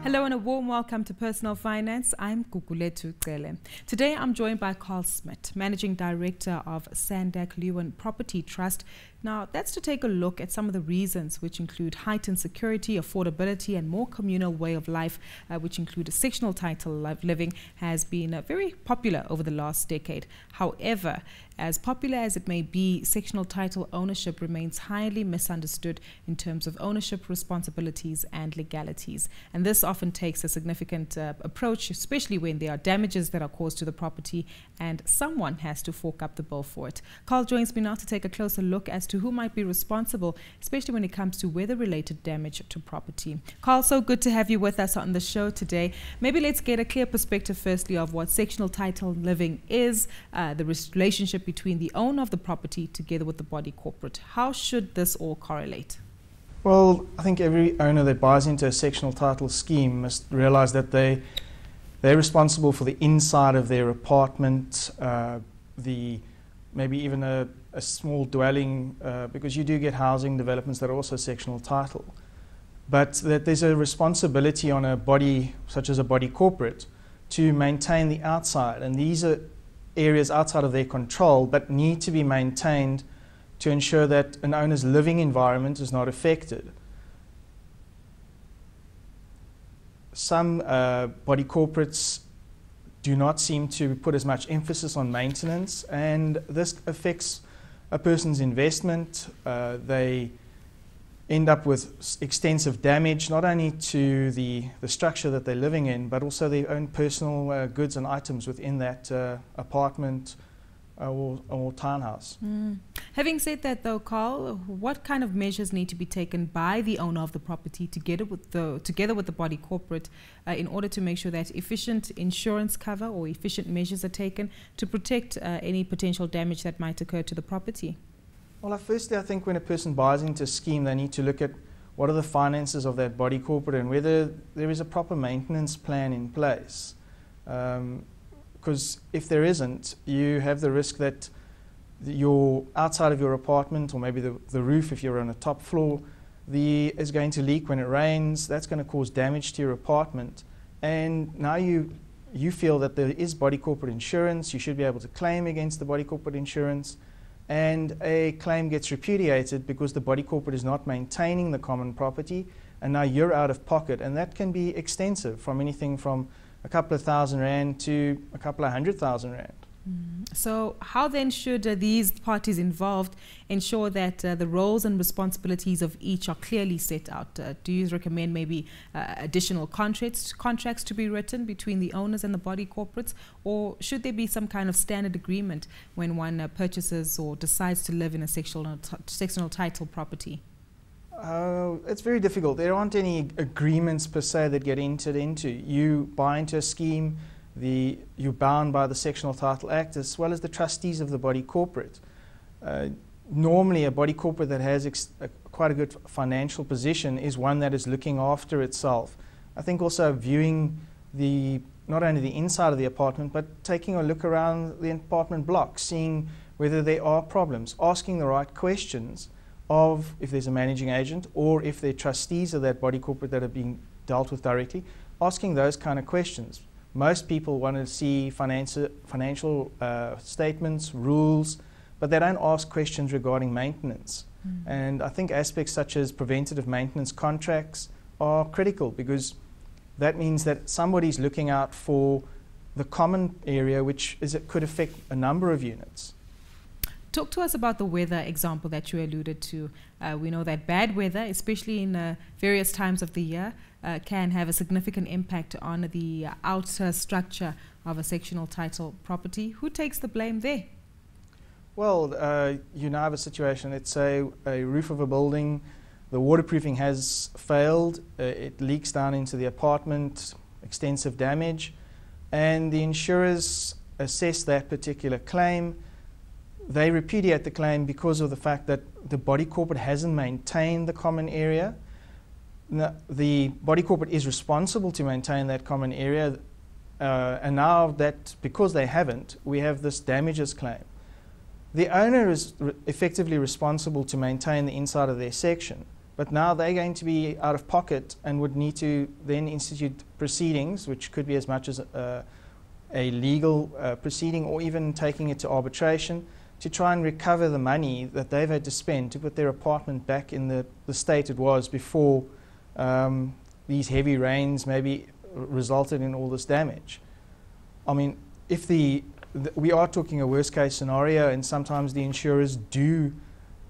Hello and a warm welcome to Personal Finance. I'm Gugulethu, Cele. Today I'm joined by Carl Smit, Managing Director of Sandak-Lewin Property Trust. Now, that's to take a look at some of the reasons, which include heightened security, affordability, and more communal way of life, which include a sectional title living, has been very popular over the last decade. However, as popular as it may be, sectional title ownership remains highly misunderstood in terms of ownership responsibilities and legalities. And this often takes a significant approach, especially when there are damages that are caused to the property and someone has to fork up the bill for it. Carl joins me now to take a closer look as to who might be responsible, especially when it comes to weather-related damage to property. Carl, so good to have you with us on the show today. Maybe let's get a clear perspective firstly of what sectional title living is, the relationship between the owner of the property together with the body corporate. How should this all correlate? Well, I think every owner that buys into a sectional title scheme must realize that they're responsible for the inside of their apartment, maybe even a small dwelling, because you do get housing developments that are also sectional title. But that there's a responsibility on a body, such as a body corporate, to maintain the outside. And these are areas outside of their control, but need to be maintained to ensure that an owner's living environment is not affected. Some body corporates do not seem to put as much emphasis on maintenance, and this affects a person's investment. They end up with extensive damage, not only to the structure that they're living in, but also their own personal goods and items within that apartment or townhouse. Having said that though, Carl, what kind of measures need to be taken by the owner of the property together with the body corporate in order to make sure that efficient insurance cover or efficient measures are taken to protect any potential damage that might occur to the property? Well, firstly, I think when a person buys into a scheme, they need to look at what are the finances of that body corporate and whether there is a proper maintenance plan in place. Because if there isn't, you have the risk that your outside of your apartment, or maybe the roof if you're on a top floor, is going to leak when it rains. That's going to cause damage to your apartment. And now you feel that there is body corporate insurance. You should be able to claim against the body corporate insurance. And a claim gets repudiated because the body corporate is not maintaining the common property, and now you're out of pocket. And that can be extensive, from anything from a couple of £1,000 to a couple of £100,000. So how then should these parties involved ensure that the roles and responsibilities of each are clearly set out? Do you recommend maybe additional contracts to be written between the owners and the body corporates, or should there be some kind of standard agreement when one purchases or decides to live in a sectional title property? It's very difficult. There aren't any agreements per se that get entered into. You buy into a scheme, you're bound by the Sectional Title Act as well as the trustees of the body corporate. Normally a body corporate that has quite a good financial position is one that is looking after itself. I think also viewing not only the inside of the apartment, but taking a look around the apartment block, seeing whether there are problems, asking the right questions of if there's a managing agent or if they're trustees of that body corporate that are being dealt with directly, asking those kind of questions. Most people want to see financial statements, rules, but they don't ask questions regarding maintenance. And I think aspects such as preventative maintenance contracts are critical, because that means that somebody's looking out for the common area, which could affect a number of units. Talk to us about the weather example that you alluded to. We know that bad weather, especially in various times of the year, can have a significant impact on the outer structure of a sectional title property. Who takes the blame there? Well, you now have a situation, let's say a roof of a building, the waterproofing has failed, it leaks down into the apartment, extensive damage, and the insurers assess that particular claim. They repudiate the claim because of the fact that the body corporate hasn't maintained the common area. Now, the body corporate is responsible to maintain that common area, and now that because they haven't, we have this damages claim. The owner is effectively responsible to maintain the inside of their section, But now they're going to be out of pocket and would need to then institute proceedings, which could be as much as a legal proceeding, or even taking it to arbitration, to try and recover the money that they've had to spend to put their apartment back in the state it was before these heavy rains maybe resulted in all this damage. I mean, if we are talking a worst case scenario, and sometimes the insurers do,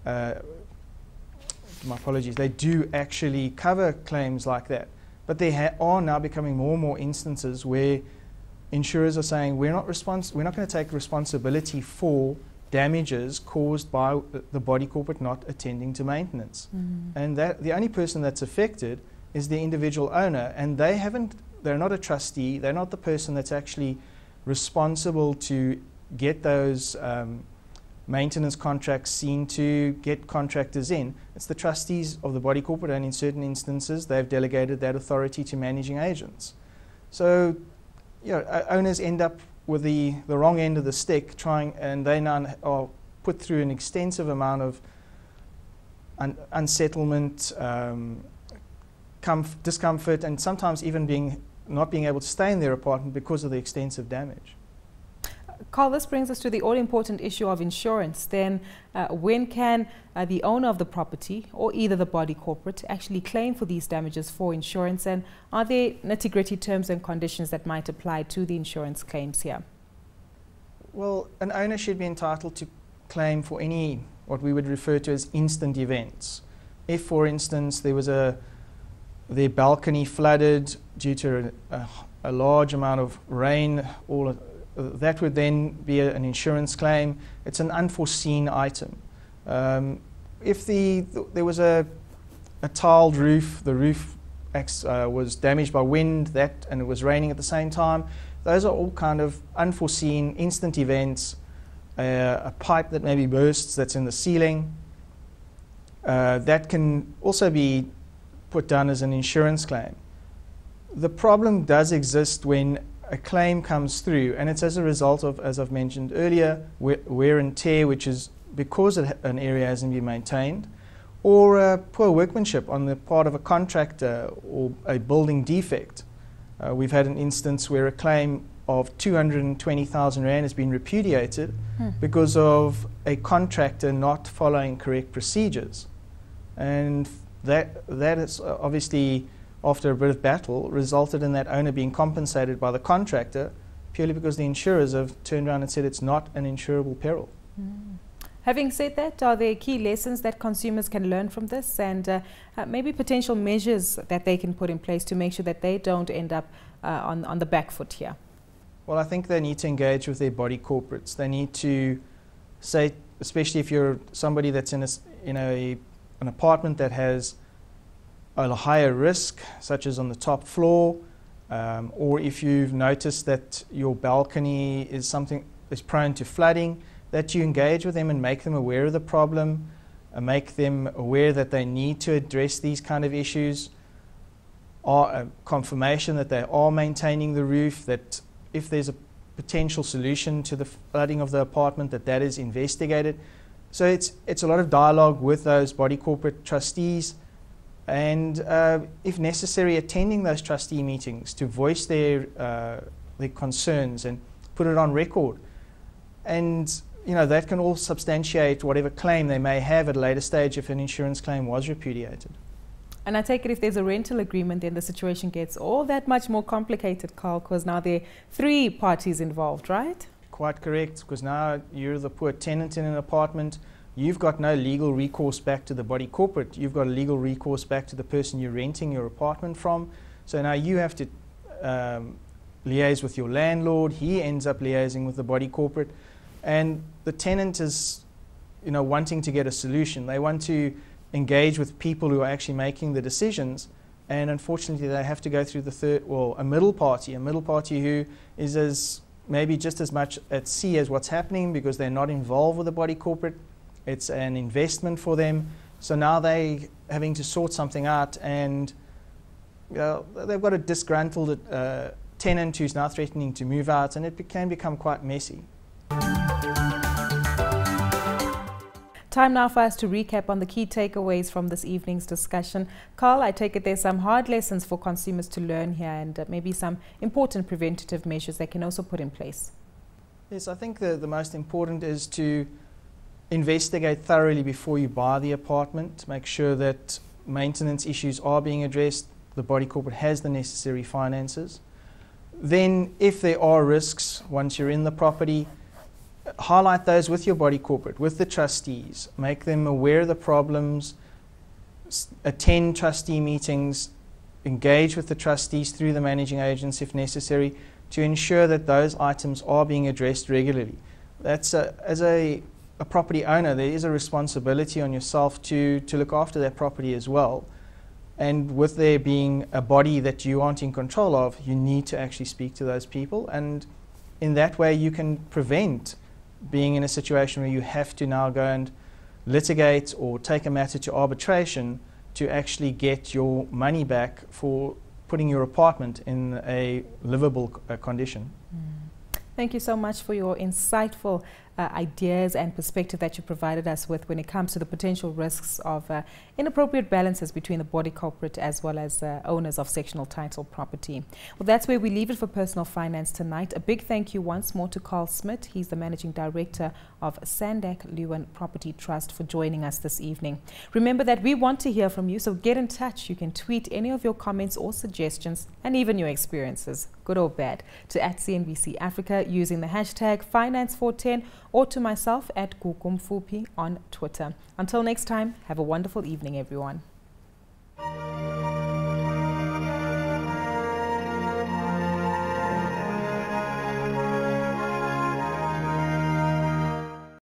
my apologies, they do actually cover claims like that. But there are now becoming more and more instances where insurers are saying we're not going to take responsibility for damages caused by the body corporate not attending to maintenance. And that the only person that's affected is the individual owner, and they're not a trustee, they're not the person that's actually responsible to get those maintenance contracts seen to, get contractors in. It's the trustees of the body corporate, and in certain instances they've delegated that authority to managing agents. So owners end up with the wrong end of the stick, and they now are put through an extensive amount of unsettlement, discomfort, and sometimes even not being able to stay in their apartment because of the extensive damage. Carl, this brings us to the all-important issue of insurance. Then when can the owner of the property, or either the body corporate, actually claim for these damages for insurance, and are there nitty-gritty terms and conditions that might apply to the insurance claims here? Well, an owner should be entitled to claim for any, what we would refer to as instant events. If, for instance, there was their balcony flooded due to a large amount of rain, that would then be an insurance claim. It's an unforeseen item. If there was a tiled roof, the roof was damaged by wind, and it was raining at the same time, those are all kind of unforeseen instant events. A pipe that maybe bursts that's in the ceiling, that can also be put down as an insurance claim. The problem does exist when a claim comes through, and it's as a result of, as I've mentioned earlier, wear and tear, which is because an area hasn't been maintained, or poor workmanship on the part of a contractor, or a building defect. We've had an instance where a claim of 220,000 Rand has been repudiated because of a contractor not following correct procedures. And that is obviously, after a bit of battle, resulted in that owner being compensated by the contractor, purely because the insurers have turned around and said it's not an insurable peril. Having said that, are there key lessons that consumers can learn from this, and maybe potential measures that they can put in place to make sure that they don't end up on the back foot here? Well, I think they need to engage with their body corporates. They need to say, especially if you're somebody that's in an apartment that has a higher risk, such as on the top floor, or if you've noticed that your balcony is prone to flooding, that you engage with them and make them aware of the problem, make them aware that they need to address these kind of issues, or confirmation that they are maintaining the roof, that if there's a potential solution to the flooding of the apartment, that is investigated. So it's a lot of dialogue with those body corporate trustees, and if necessary, attending those trustee meetings to voice their concerns and put it on record. And that can all substantiate whatever claim they may have at a later stage if an insurance claim was repudiated. And I take it if there's a rental agreement, then the situation gets all that much more complicated, Carl, because now there are 3 parties involved, right? Quite correct, because now you're the poor tenant in an apartment. You've got no legal recourse back to the body corporate. You've got a legal recourse back to the person you're renting your apartment from. So now you have to liaise with your landlord. He ends up liaising with the body corporate. And the tenant is wanting to get a solution. They want to engage with people who are actually making the decisions, and unfortunately they have to go through a middle party who is maybe just as much at sea as what's happening, because they're not involved with the body corporate. It's an investment for them. So now they're having to sort something out, and they've got a disgruntled tenant who's now threatening to move out, and it can become quite messy. Time now for us to recap on the key takeaways from this evening's discussion. Carl, I take it there's some hard lessons for consumers to learn here, and maybe some important preventative measures they can also put in place. Yes, I think the most important is to investigate thoroughly before you buy the apartment. Make sure that maintenance issues are being addressed, the body corporate has the necessary finances. Then, if there are risks once you're in the property, highlight those with your body corporate, with the trustees. Make them aware of the problems, attend trustee meetings, engage with the trustees through the managing agents if necessary, to ensure that those items are being addressed regularly. That's as a property owner, there is a responsibility on yourself to look after that property as well. And with there being a body that you aren't in control of, you need to actually speak to those people, and in that way you can prevent being in a situation where you have to now go and litigate or take a matter to arbitration to actually get your money back for putting your apartment in a livable condition. Thank you so much for your insightful ideas and perspective that you provided us with when it comes to the potential risks of inappropriate balances between the body corporate as well as owners of sectional title property. Well, that's where we leave it for Personal Finance tonight. A big thank you once more to Carl Smit. He's the Managing Director of Sandak-Lewin Property Trust, for joining us this evening. Remember that we want to hear from you, so get in touch. You can tweet any of your comments or suggestions, and even your experiences, good or bad, to @CNBC Africa using the hashtag Finance410, or to myself @Gugulethu on Twitter. Until next time, have a wonderful evening, everyone.